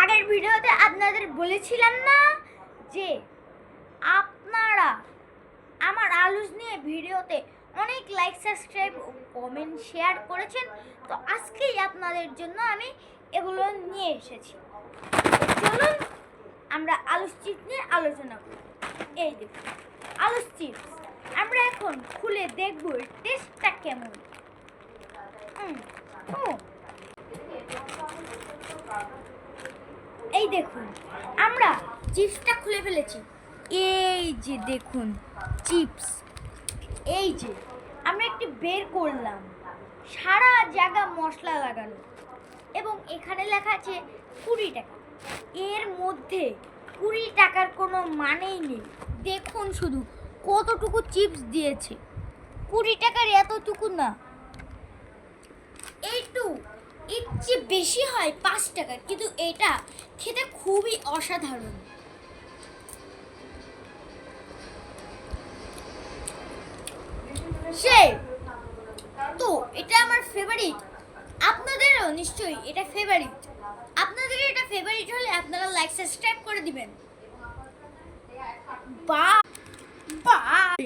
আগের ভিডিওতে আপনাদের বলেছিলাম না যে আপনারা আমার আলুস নিয়ে ভিডিওতে অনেক লাইক সাবস্ক্রাইব কমেন্ট শেয়ার করেছেন। তো আজকেই আপনাদের জন্য আমি এগুলো নিয়ে এসেছি। চলুন আমরা আলুস চিপস নিয়ে আলোচনা করি। এই দেখুন আলুস চিপস, আমরা এখন খুলে দেখব টেস্টটা কেমন। এই দেখুন আমরা চিপসটা খুলে ফেলেছি। এই যে দেখুন চিপস, এই যে আমরা একটি বের করলাম, সারা জায়গা মশলা লাগানো এবং এখানে লেখা আছে 20 টাকা। এর মধ্যে 20 টাকার কোনো মানেই নেই। দেখুন শুধু কতটুকু চিপস দিয়েছে। 20 টাকার এতটুকু না, একটু চেয়ে বেশি হয় 5 টাকার, কিন্তু এটা খেতে খুবই অসাধারণ। তো এটা আমার ফেভারিট, আপনাদেরও নিশ্চয়ই এটা ফেভারিট। আপনাদের এটা ফেভারিট হলে আপনারা লাইক সাবস্ক্রাইব করে দিবেন। Bye bye.